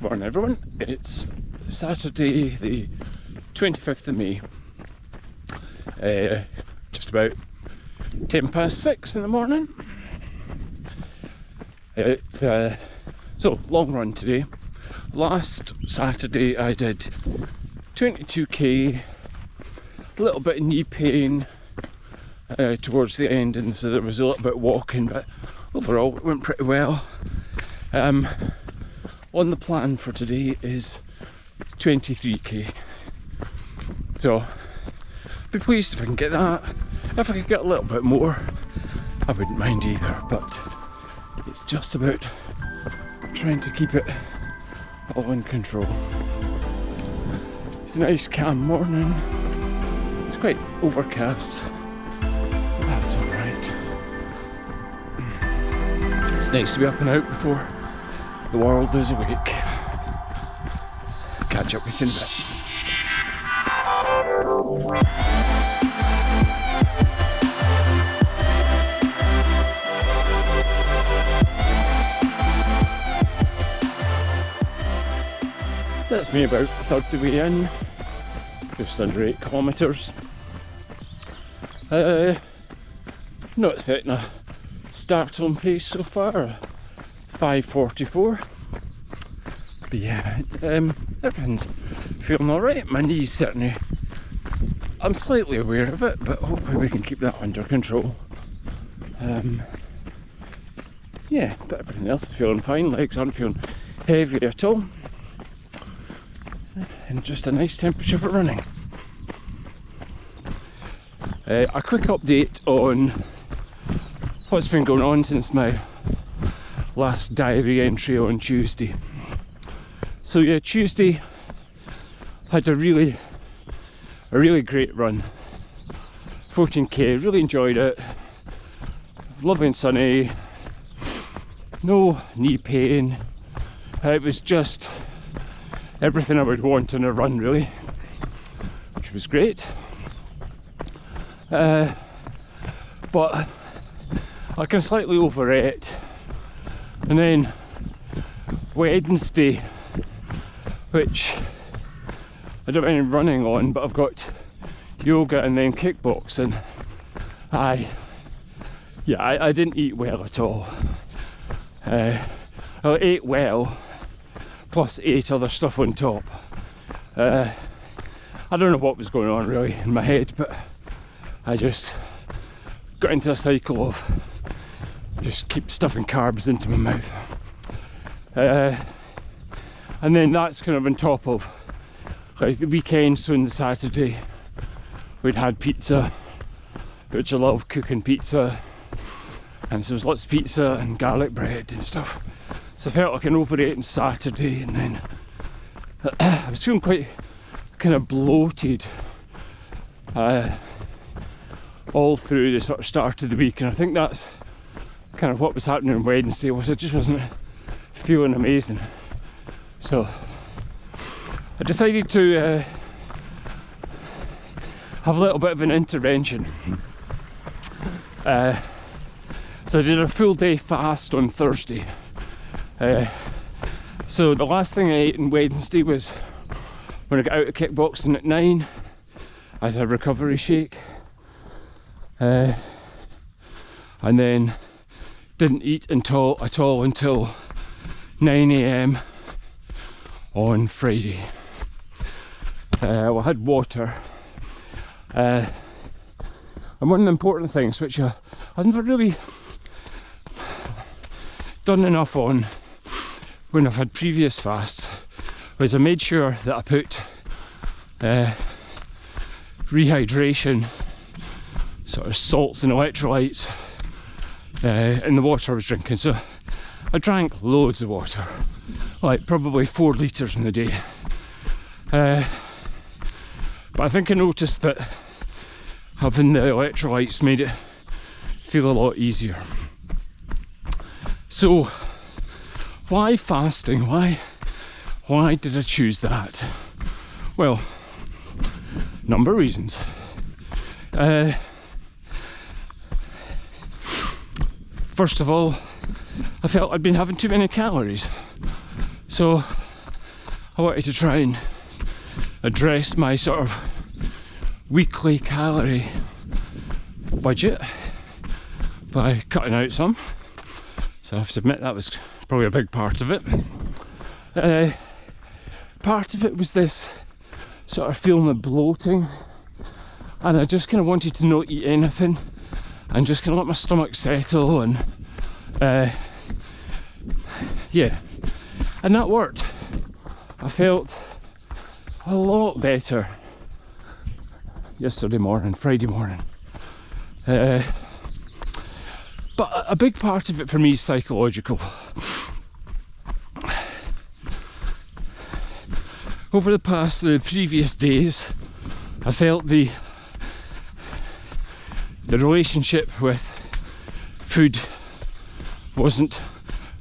morning everyone, it's Saturday the 25th of May, just about 6:10 in the morning. So long run today. Last Saturday I did 22k, a little bit of knee pain towards the end, and so there was a little bit of walking, but overall it went pretty well. On the plan for today is 23k, so be pleased if I can get that. If I could get a little bit more, I wouldn't mind either, but it's just about trying to keep it all in control. It's a nice calm morning. It's quite overcast. That's alright. It's nice to be up and out before the world is awake. Catch up with you in a bit. So that's me about a third the way in, just under 8 kilometres. Not setting a startling pace so far, 5:44. But yeah, everything's feeling alright. My knees certainly, I'm slightly aware of it, but hopefully we can keep that under control. Yeah, but everything else is feeling fine. Legs aren't feeling heavy at all, and just a nice temperature for running. A quick update on what's been going on since my last diary entry on Tuesday. So yeah, Tuesday had a really great run. 14k, really enjoyed it. Lovely and sunny. No knee pain. It was just everything I would want in a run, really, which was great. But I can slightly overate, and then Wednesday, which I don't mind running on, but I've got yoga and then kickboxing. I didn't eat well at all. I ate well, plus ate other stuff on top. I don't know what was going on really in my head, but I just got into a cycle of just keep stuffing carbs into my mouth. And then that's kind of on top of like the weekend. So on the Saturday we'd had pizza, which I love cooking pizza, and so there was lots of pizza and garlic bread and stuff. So I felt like an overeating Saturday, and then I was feeling quite kind of bloated all through the sort of start of the week, and I think that's kind of what was happening on Wednesday. Was I just wasn't feeling amazing, so I decided to have a little bit of an intervention. So I did a full day fast on Thursday. So the last thing I ate on Wednesday was when I got out of kickboxing at 9. I had a recovery shake, and then didn't eat at all until 9 AM on Friday. I had water, and one of the important things which I've never really done enough on when I've had previous fasts was I made sure that I put rehydration, sort of salts and electrolytes in the water I was drinking. So I drank loads of water, like probably 4 litres in the day. But I think I noticed that having the electrolytes made it feel a lot easier. So why fasting? Why did I choose that? Well, number of reasons. First of all, I felt I'd been having too many calories. So I wanted to try and address my sort of weekly calorie budget by cutting out some. So I have to admit that was probably a big part of it. Part of it was this sort of feeling of bloating, and I just kind of wanted to not eat anything and just kind of let my stomach settle, and yeah, and that worked. I felt a lot better yesterday morning, Friday morning. But a big part of it for me is psychological. Over the previous days, I felt the relationship with food wasn't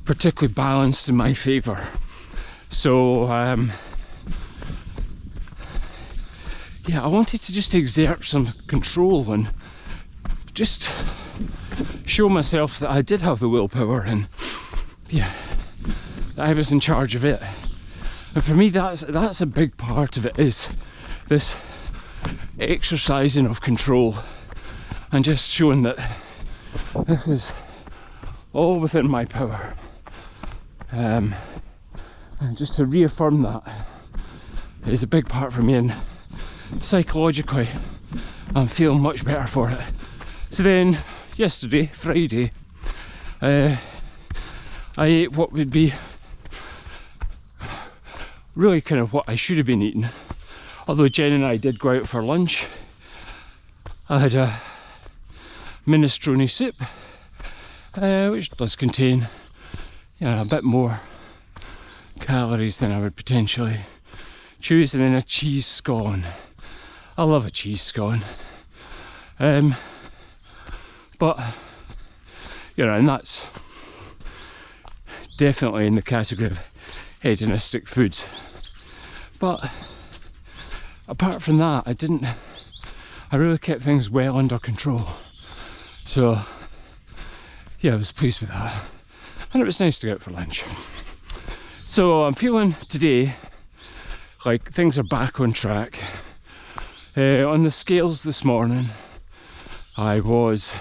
particularly balanced in my favour. So yeah, I wanted to just exert some control and just show myself that I did have the willpower, and yeah, that I was in charge of it. And for me, that's a big part of it, is this exercising of control and just showing that this is all within my power. And just to reaffirm that is a big part for me, and psychologically I'm feeling much better for it. So then yesterday, Friday, I ate what would be really kind of what I should have been eating, although Jen and I did go out for lunch. I had a minestrone soup, which does contain, you know, a bit more calories than I would potentially choose, and then a cheese scone. I love a cheese scone, but you know, and that's definitely in the category of hedonistic foods. But apart from that, I really kept things well under control. So yeah, I was pleased with that, and it was nice to go out for lunch. So I'm feeling today like things are back on track. On the scales this morning, I was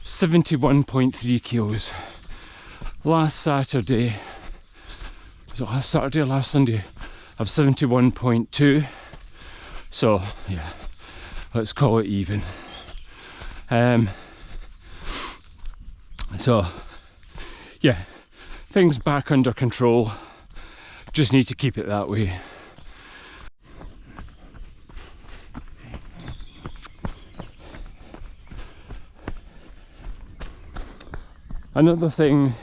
71.3 kilos. Last Saturday, was it last Saturday or last Sunday? I've 71.2. So yeah, let's call it even. So yeah, things back under control. Just need to keep it that way. Another thing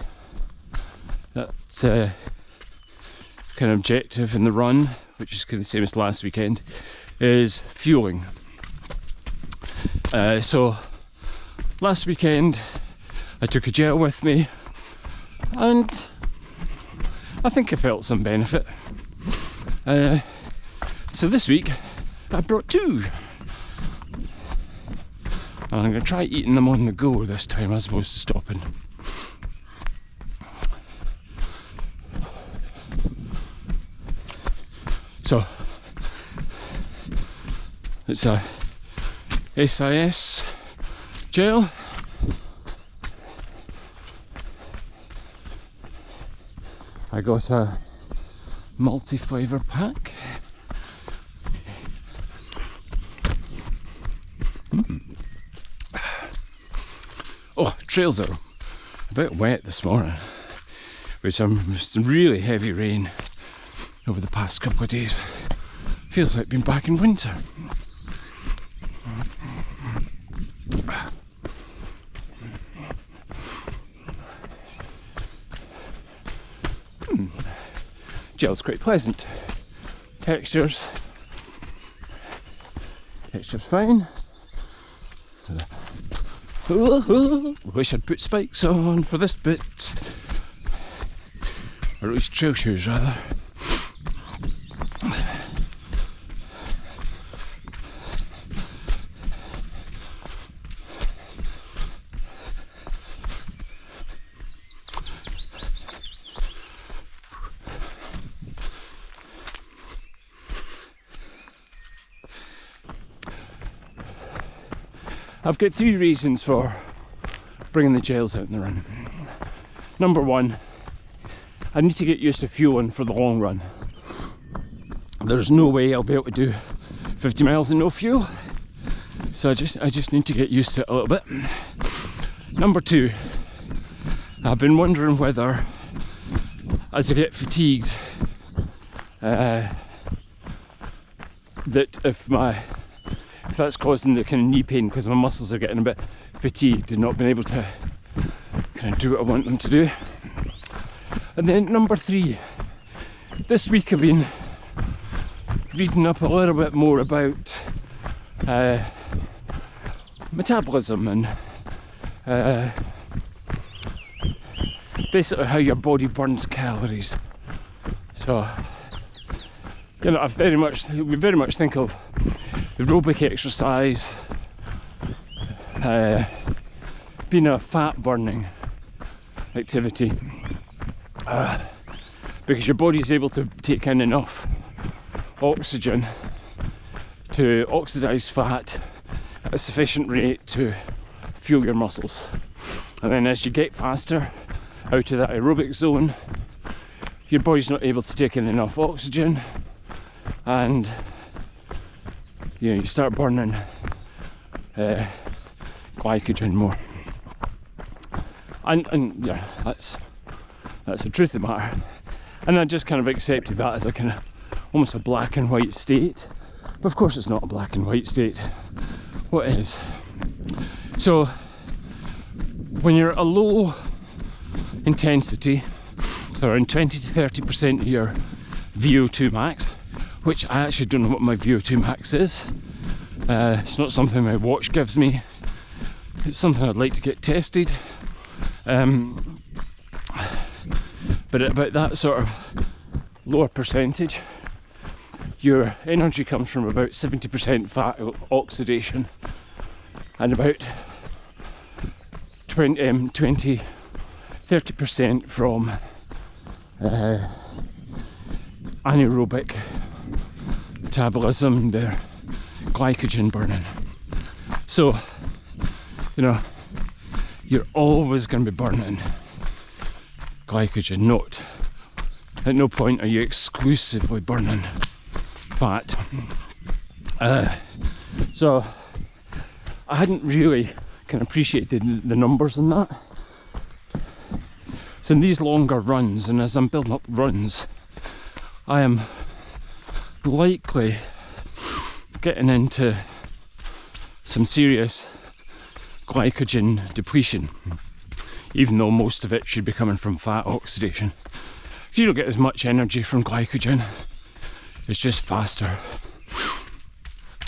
that's kind of objective in the run, which is kind of the same as last weekend, is fueling. So last weekend I took a gel with me, and I think I felt some benefit. So this week I brought two, and I'm going to try eating them on the go this time as opposed to stopping. So it's a SIS gel. I got a multi-flavour pack. Oh, trails are a bit wet this morning with some really heavy rain over the past couple of days. Feels like being back in winter. Gel's quite pleasant. Texture's fine. Wish I'd put spikes on for this bit, or at least trail shoes rather. I've got 3 reasons for bringing the gels out in the run. Number 1, I need to get used to fueling for the long run. There's no way I'll be able to do 50 miles and no fuel, so I just need to get used to it a little bit. Number 2, I've been wondering whether, as I get fatigued, that if that's causing the kind of knee pain because my muscles are getting a bit fatigued and not being able to kind of do what I want them to do. And then number 3, this week I've been reading up a little bit more about metabolism and basically how your body burns calories. So, you know, we very much think of aerobic exercise being a fat burning activity, because your body is able to take in enough oxygen to oxidize fat at a sufficient rate to fuel your muscles. And then as you get faster out of that aerobic zone, your body's not able to take in enough oxygen, and you know, you start burning glycogen more. And yeah, that's the truth of the matter. And I just kind of accepted that as a kind of almost a black and white state. But of course it's not a black and white state. What is? So when you're at a low intensity, so around 20 to 30% of your VO2 max, which I actually don't know what my VO2 max is. It's not something my watch gives me. It's something I'd like to get tested. But at about that sort of lower percentage, your energy comes from about 70% fat oxidation and about 30% from anaerobic metabolism, the glycogen burning. So, you know, you're always going to be burning glycogen. At no point are you exclusively burning fat. So I hadn't really kind of appreciated the numbers in that. So in these longer runs, and as I'm building up runs, I am likely getting into some serious glycogen depletion, even though most of it should be coming from fat oxidation. You don't get as much energy from glycogen, it's just faster.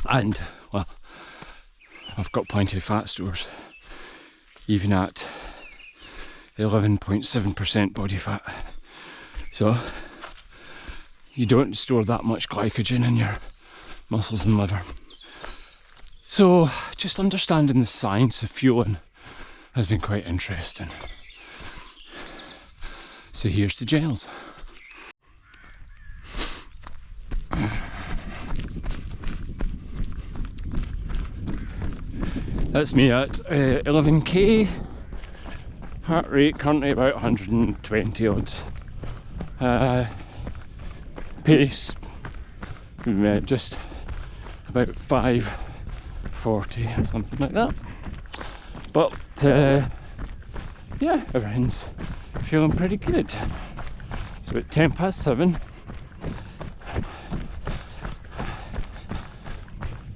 And, well, I've got plenty of fat stores, even at 11.7% body fat. So you don't store that much glycogen in your muscles and liver. So just understanding the science of fueling has been quite interesting. So here's the gels. That's me at 11k, heart rate currently about 120 odds. Pace just about 540 or something like that. But yeah, everything's feeling pretty good. It's about 7:10.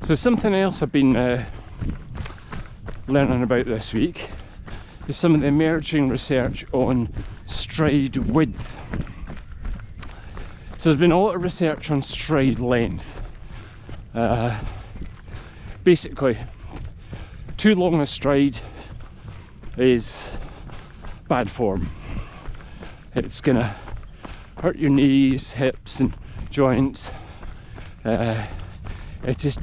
So something else I've been learning about this week is some of the emerging research on stride width. So there's been a lot of research on stride length. Basically, too long a stride is bad form. It's gonna hurt your knees, hips and joints. It's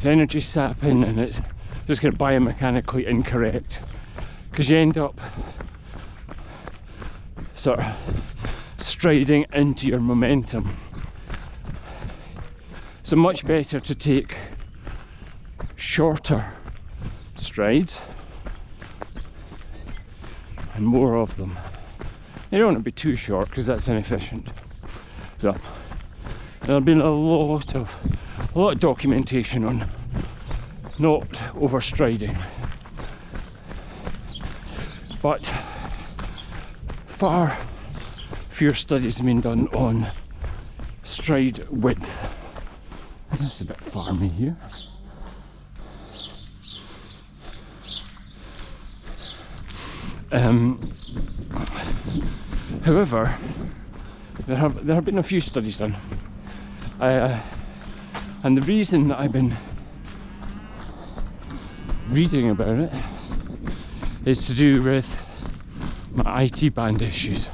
energy sapping, and it's just gonna biomechanically incorrect, because you end up sort of striding into your momentum. So much better to take shorter strides and more of them. You don't want to be too short because that's inefficient. So there's been a lot of documentation on not overstriding, but far fewer studies have been done on stride width. That's a bit farmy here. However, there have been a few studies done, and the reason that I've been reading about it is to do with my IT band issues.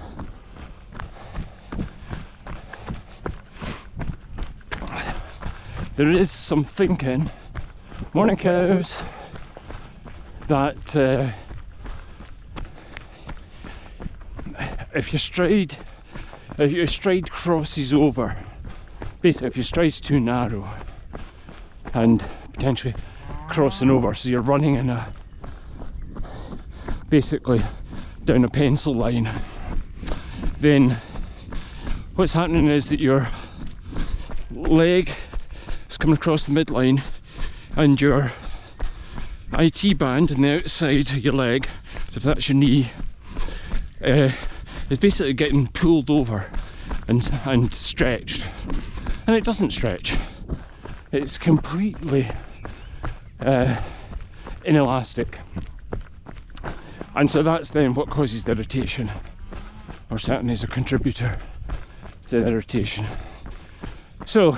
There is some thinking, morning cows, that if your stride crosses over, basically if your stride's too narrow and potentially crossing over, so you're running in a basically down a pencil line, then what's happening is that your leg is coming across the midline and your IT band on the outside of your leg, so if that's your knee, is basically getting pulled over and stretched, and it doesn't stretch. It's completely inelastic, and so that's then what causes the irritation, or certainly is a contributor to the irritation. So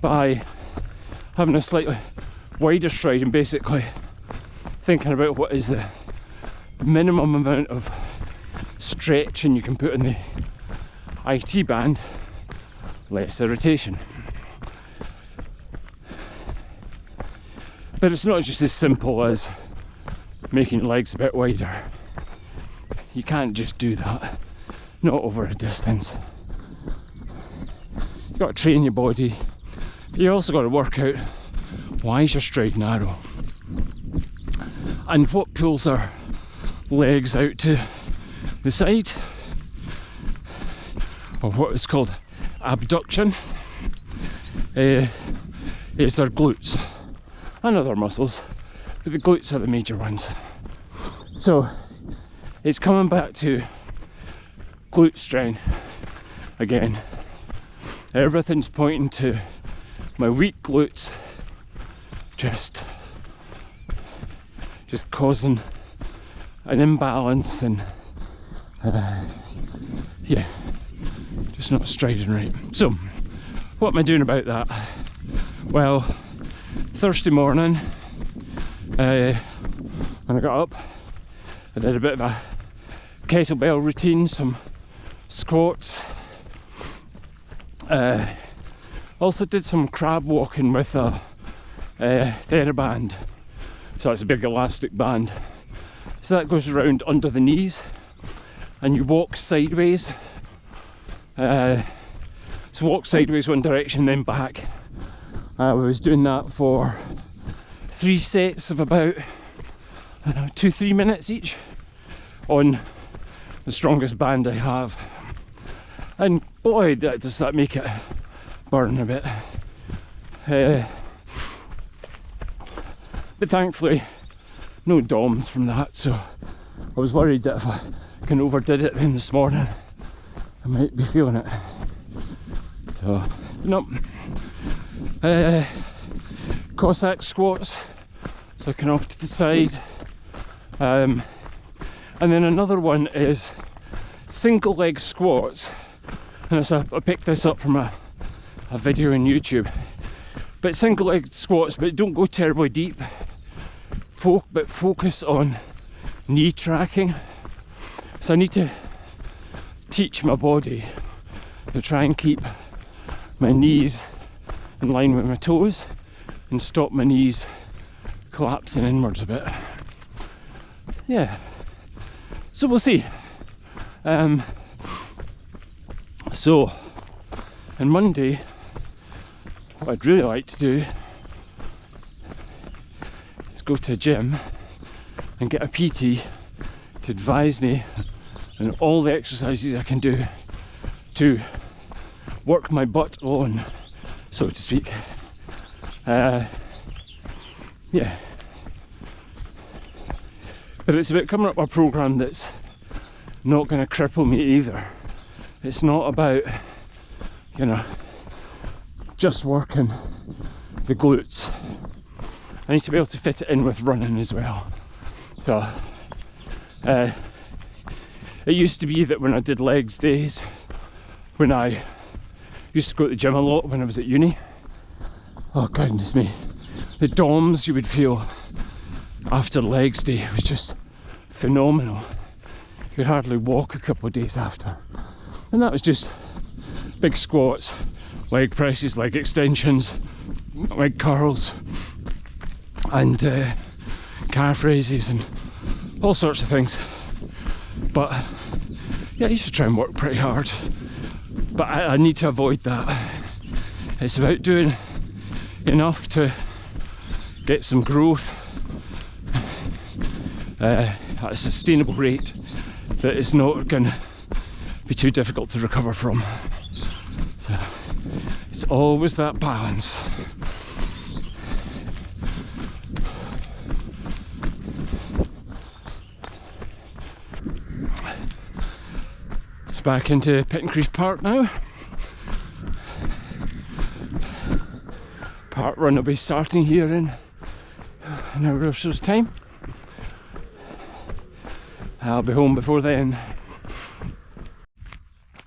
by having a slightly wider stride and basically thinking about what is the minimum amount of stretching you can put in the IT band, less irritation. But it's not just as simple as making your legs a bit wider. You can't just do that, not over a distance. You've got to train your body. You also got to work out, why is your stride narrow? And what pulls our legs out to the side, or what is called abduction, is our glutes and other muscles, but the glutes are the major ones. So it's coming back to glute strength again. Everything's pointing to my weak glutes just causing an imbalance, and yeah, just not striding right. So what am I doing about that? Well, Thursday morning, when I got up, I did a bit of a kettlebell routine, some squats, also did some crab walking with a TheraBand. So it's a big elastic band, so that goes around under the knees and you walk sideways. So walk sideways one direction, then back. I was doing that for 3 sets of about 2-3 minutes each on the strongest band I have, and boy does that make it burn a bit. But thankfully no DOMs from that, so I was worried that if I kind of overdid it then this morning I might be feeling it. So no, Cossack squats, so I can off to the side, and then another one is single leg squats, and I picked this up from a video on YouTube. But single leg squats, but don't go terribly deep, but focus on knee tracking. So I need to teach my body to try and keep my knees in line with my toes and stop my knees collapsing inwards a bit. Yeah, so we'll see. So on Monday, what I'd really like to do is to go to a gym and get a PT to advise me on all the exercises I can do to work my butt on, so to speak. Yeah. But it's about coming up with a program that's not going to cripple me either. It's not about, you know, just working the glutes. I need to be able to fit it in with running as well. So it used to be that when I did legs days, when I used to go to the gym a lot when I was at uni, oh goodness me, the DOMs you would feel after legs day was just phenomenal. You could hardly walk a couple of days after. And that was just big squats, leg presses, leg extensions, leg curls, and calf raises and all sorts of things. But yeah, I used to try and work pretty hard, but I need to avoid that. It's about doing enough to get some growth at a sustainable rate that is not going to be too difficult to recover from. So it's always that balance. It's back into Pittencrieff Park now. Park run will be starting here in an hour or so's time. I'll be home before then.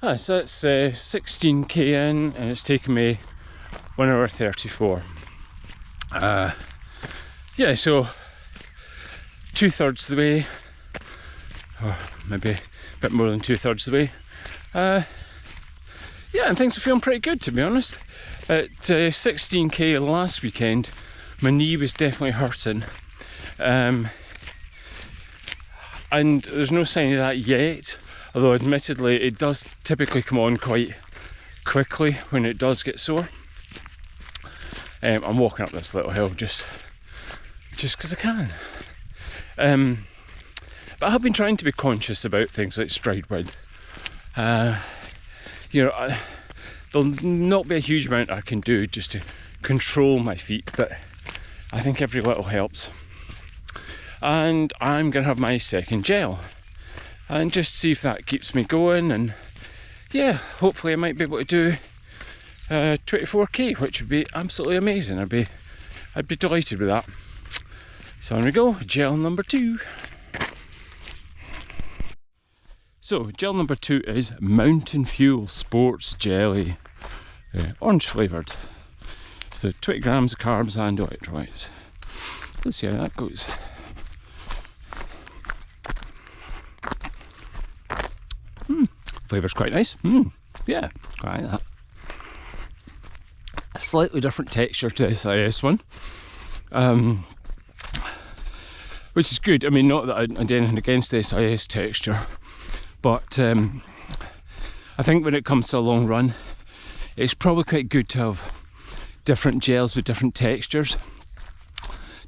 So it's 16k in, and it's taken me 1 hour 34. Yeah, so 2/3 of the way, or maybe a bit more than 2/3 of the way. Yeah, and things are feeling pretty good, to be honest. At 16k last weekend, my knee was definitely hurting. And there's no sign of that yet, although admittedly it does typically come on quite quickly when it does get sore. I'm walking up this little hill just because I can. But I have been trying to be conscious about things like stride width. You know, there'll not be a huge amount I can do just to control my feet, but I think every little helps. And I'm going to have my second gel and just see if that keeps me going, and yeah, hopefully I might be able to do 24k, which would be absolutely amazing. I'd be delighted with that. So on we go, gel number 2. So gel number 2 is Mountain Fuel Sports Jelly, orange flavoured. So 20 grams of carbs and electrolytes. Let's see how that goes. Flavour's quite nice. Yeah, quite like that. A slightly different texture to this SIS one, which is good. I mean, not that I do anything against the SIS texture, but I think when it comes to a long run, it's probably quite good to have different gels with different textures,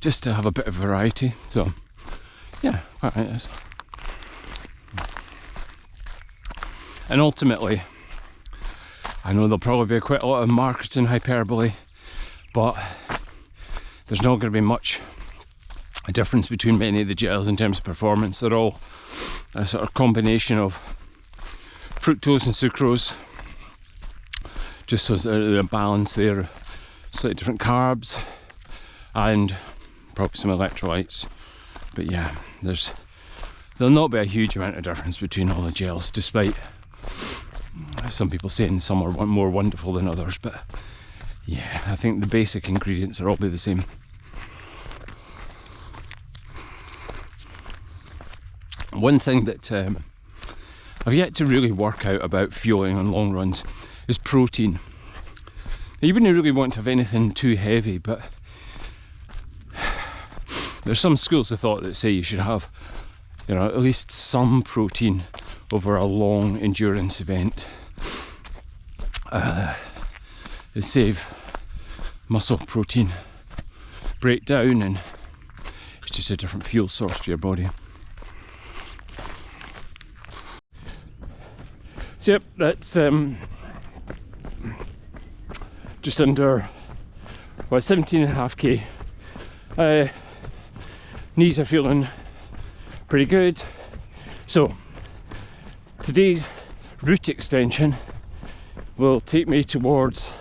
just to have a bit of variety. So yeah, quite like this. And ultimately, I know there'll probably be quite a lot of marketing hyperbole, but there's not going to be much a difference between many of the gels in terms of performance. They're all a sort of combination of fructose and sucrose, just so there's a balance there, slightly different carbs and probably some electrolytes. But yeah, there'll not be a huge amount of difference between all the gels, despite some people saying some are more wonderful than others. But yeah, I think the basic ingredients are all be the same. One thing that I've yet to really work out about fueling on long runs is protein. Now, you wouldn't really want to have anything too heavy, but there's some schools of thought that say you should have, you know, at least some protein over a long endurance event. To save muscle protein breakdown and just a different fuel source for your body. So yep, that's just under 17.5k. Knees are feeling pretty good. So today's route extension will take me towards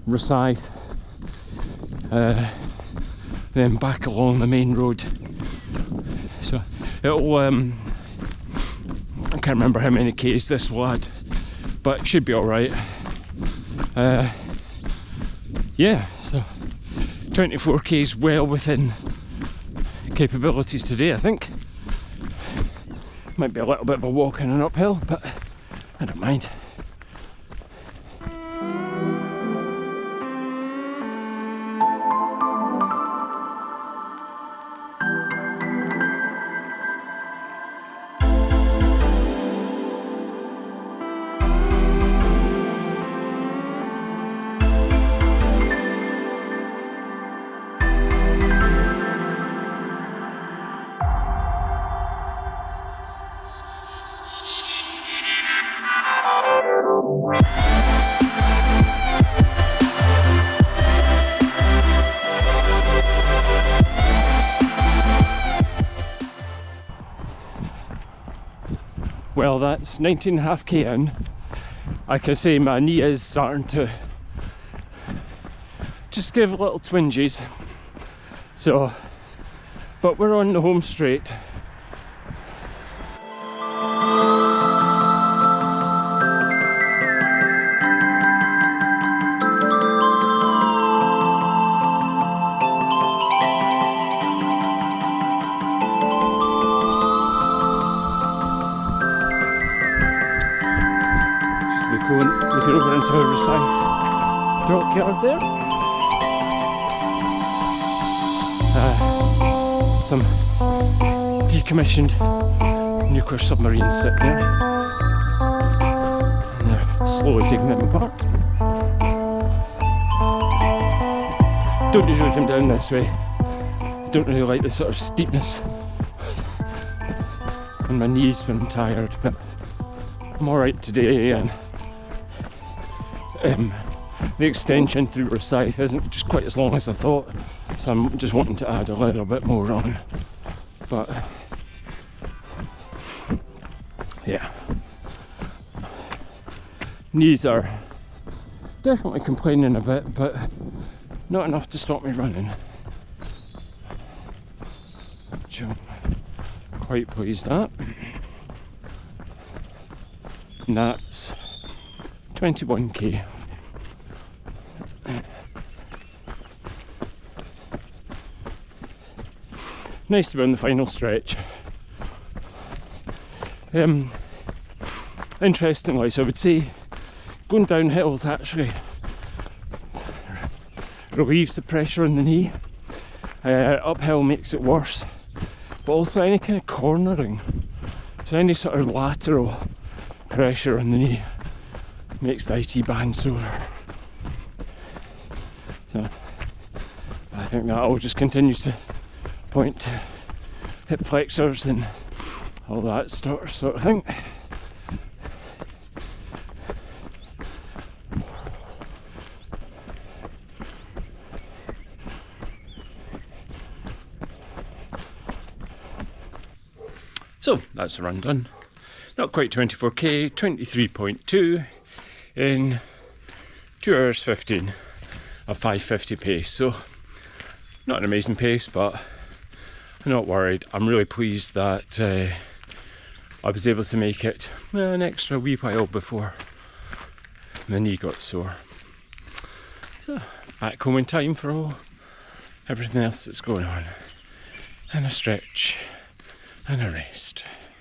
Recede, then back along the main road. So it'll I can't remember how many k's this will add, but it should be alright. Yeah, so 24k is well within capabilities today, I think. Might be a little bit of a walk and an uphill, but I don't mind. Well, that's 19.5k in. I can say my knee is starting to just give little twinges. So, but we're on the home straight. Looking over into the Recede dockyard there. Some decommissioned nuclear submarines sitting there. And they're slowly taking them apart. Don't usually come down this way. I don't really like the sort of steepness. And my knees been tired, but I'm alright today, and the extension through Recede isn't just quite as long as I thought, so I'm just wanting to add a little bit more on. But yeah, knees are definitely complaining a bit, but not enough to stop me running, which I'm quite pleased at. And that's 21k. Nice to be on the final stretch. Interestingly, so I would say going down hills actually relieves the pressure on the knee. Uphill makes it worse, but also any kind of cornering, so any sort of lateral pressure on the knee makes the IT band sore. So I think that all just continues to point to hip flexors and all that sort of thing. So that's the run done. Not quite 24k, 23.2 in 2 hours 15 of 5:50 pace. So not an amazing pace, but I'm not worried. I'm really pleased that I was able to make it an extra wee while before my knee got sore. So back home in time for everything else that's going on, and a stretch and a rest.